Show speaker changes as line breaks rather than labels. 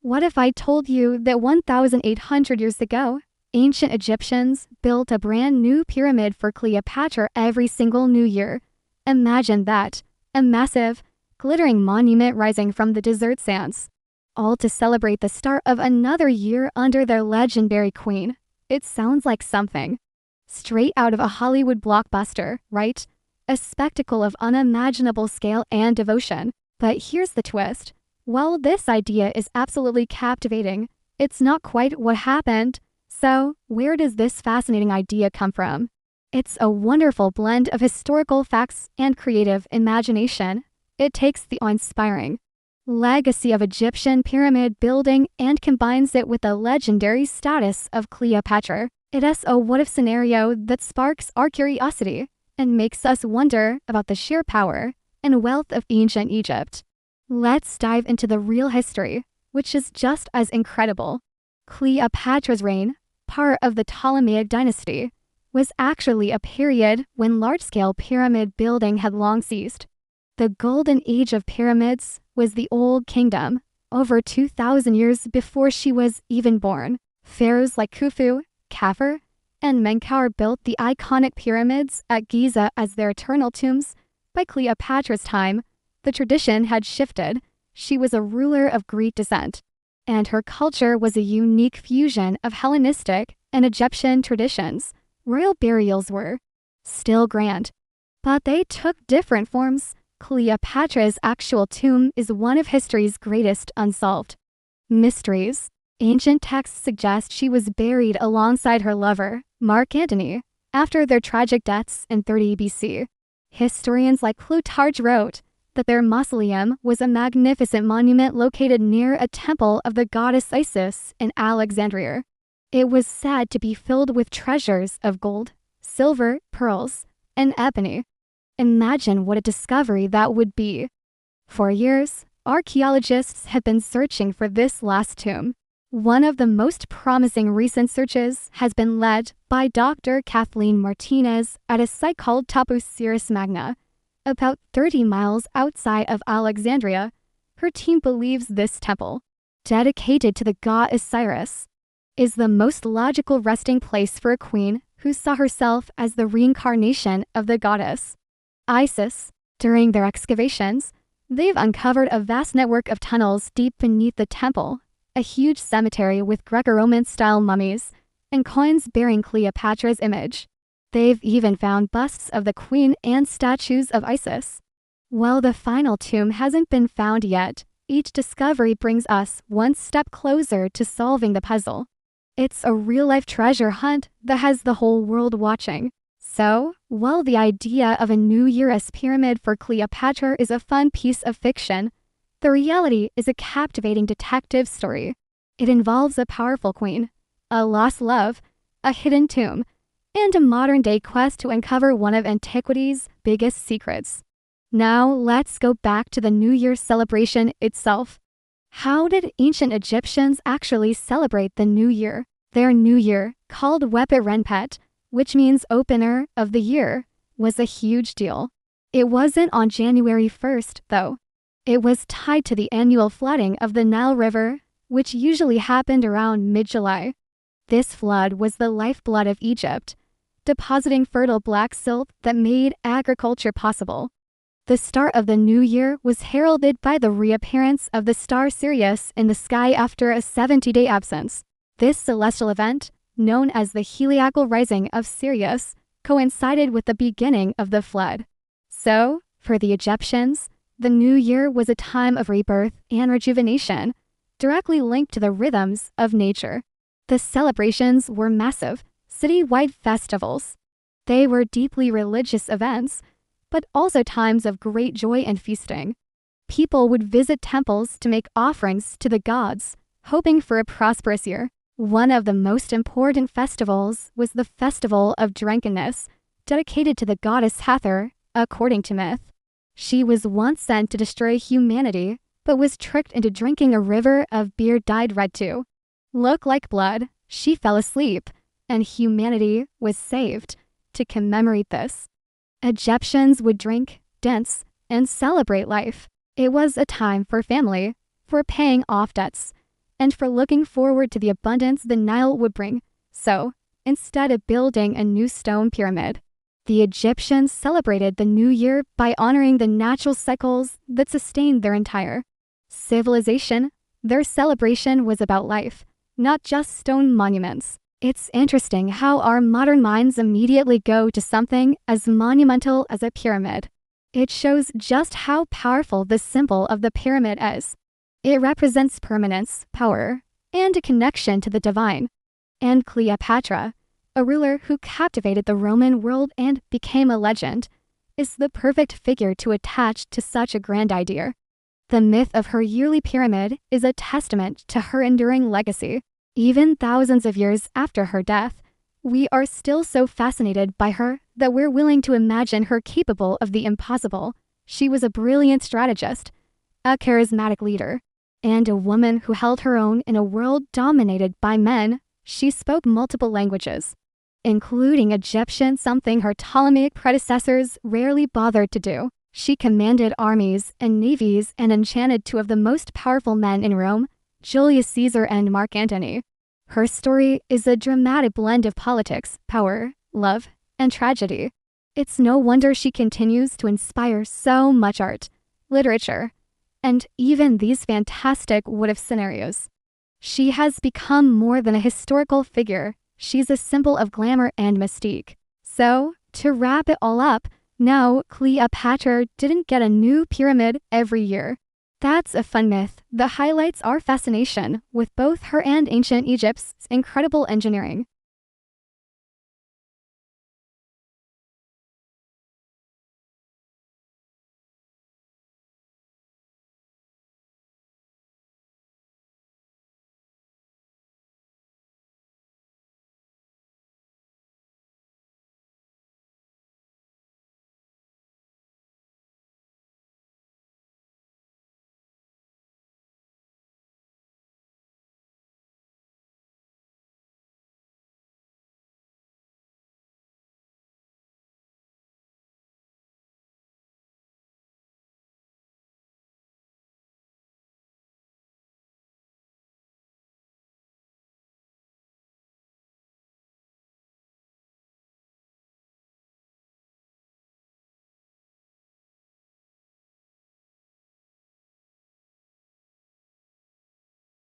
What if I told you that 1,800 years ago, ancient Egyptians built a brand new pyramid for Cleopatra every single new year? Imagine that, a massive, glittering monument rising from the desert sands, all to celebrate the start of another year under their legendary queen. It sounds like something straight out of a Hollywood blockbuster, right? A spectacle of unimaginable scale and devotion. But here's the twist. While this idea is absolutely captivating, it's not quite what happened. So, where does this fascinating idea come from? It's a wonderful blend of historical facts and creative imagination. It takes the awe-inspiring legacy of Egyptian pyramid building and combines it with the legendary status of Cleopatra. It's a what-if scenario that sparks our curiosity and makes us wonder about the sheer power and wealth of ancient Egypt. Let's dive into the real history, which is just as incredible. Cleopatra's reign, part of the Ptolemaic dynasty, was actually a period when large-scale pyramid building had long ceased. The golden age of pyramids was the Old Kingdom, over 2,000 years before she was even born. Pharaohs like Khufu, Khafre, and Menkaure built the iconic pyramids at Giza as their eternal tombs. By Cleopatra's time, the tradition had shifted. She was a ruler of Greek descent, and her culture was a unique fusion of Hellenistic and Egyptian traditions. Royal burials were still grand, but they took different forms. Cleopatra's actual tomb is one of history's greatest unsolved mysteries. Ancient texts suggest she was buried alongside her lover, Mark Antony, after their tragic deaths in 30 BC. Historians like Plutarch wrote that their mausoleum was a magnificent monument located near a temple of the goddess Isis in Alexandria. It was said to be filled with treasures of gold, silver, pearls, and ebony. Imagine what a discovery that would be. For years, archaeologists have been searching for this last tomb. One of the most promising recent searches has been led by Dr. Kathleen Martinez at a site called Tapu Siris Magna, about 30 miles outside of Alexandria. Her team believes this temple, dedicated to the god Osiris, is the most logical resting place for a queen who saw herself as the reincarnation of the goddess Isis. During their excavations, they've uncovered a vast network of tunnels deep beneath the temple, a huge cemetery with Greco-Roman style mummies, and coins bearing Cleopatra's image. They've even found busts of the queen and statues of Isis. While the final tomb hasn't been found yet, each discovery brings us one step closer to solving the puzzle. It's a real-life treasure hunt that has the whole world watching. So, while the idea of a New Year's pyramid for Cleopatra is a fun piece of fiction, the reality is a captivating detective story. It involves a powerful queen, a lost love, a hidden tomb, and a modern-day quest to uncover one of antiquity's biggest secrets. Now, let's go back to the New Year celebration itself. How did ancient Egyptians actually celebrate the New Year? Their New Year, called Wepet Renpet, which means opener of the year, was a huge deal. It wasn't on January 1st, though. It was tied to the annual flooding of the Nile River, which usually happened around mid-July. This flood was the lifeblood of Egypt, depositing fertile black silt that made agriculture possible. The start of the new year was heralded by the reappearance of the star Sirius in the sky after a 70-day absence. This celestial event, known as the heliacal rising of Sirius, coincided with the beginning of the flood. So, for the Egyptians, the new year was a time of rebirth and rejuvenation, directly linked to the rhythms of nature. The celebrations were massive, city-wide festivals. They were deeply religious events, but also times of great joy and feasting. People would visit temples to make offerings to the gods, hoping for a prosperous year. One of the most important festivals was the Festival of Drunkenness, dedicated to the goddess Hathor, according to myth. She was once sent to destroy humanity, but was tricked into drinking a river of beer dyed red to look like blood. She fell asleep, and humanity was saved. To commemorate this, Egyptians would drink, dance, and celebrate life. It was a time for family, for paying off debts, and for looking forward to the abundance the Nile would bring. So, instead of building a new stone pyramid, the Egyptians celebrated the new year by honoring the natural cycles that sustained their entire civilization. Their celebration was about life, not just stone monuments. It's interesting how our modern minds immediately go to something as monumental as a pyramid. It shows just how powerful the symbol of the pyramid is. It represents permanence, power, and a connection to the divine. And Cleopatra, a ruler who captivated the Roman world and became a legend, is the perfect figure to attach to such a grand idea. The myth of her yearly pyramid is a testament to her enduring legacy. Even thousands of years after her death, we are still so fascinated by her that we're willing to imagine her capable of the impossible. She was a brilliant strategist, a charismatic leader, and a woman who held her own in a world dominated by men. She spoke multiple languages, including Egyptian, something her Ptolemaic predecessors rarely bothered to do. She commanded armies and navies and enchanted two of the most powerful men in Rome, Julius Caesar and Mark Antony. Her story is a dramatic blend of politics, power, love, and tragedy. It's no wonder she continues to inspire so much art, literature, and even these fantastic what-if scenarios. She has become more than a historical figure. She's a symbol of glamour and mystique. So, to wrap it all up, no, Cleopatra didn't get a new pyramid every year. That's a fun myth that highlights our fascination with both her and ancient Egypt's incredible engineering.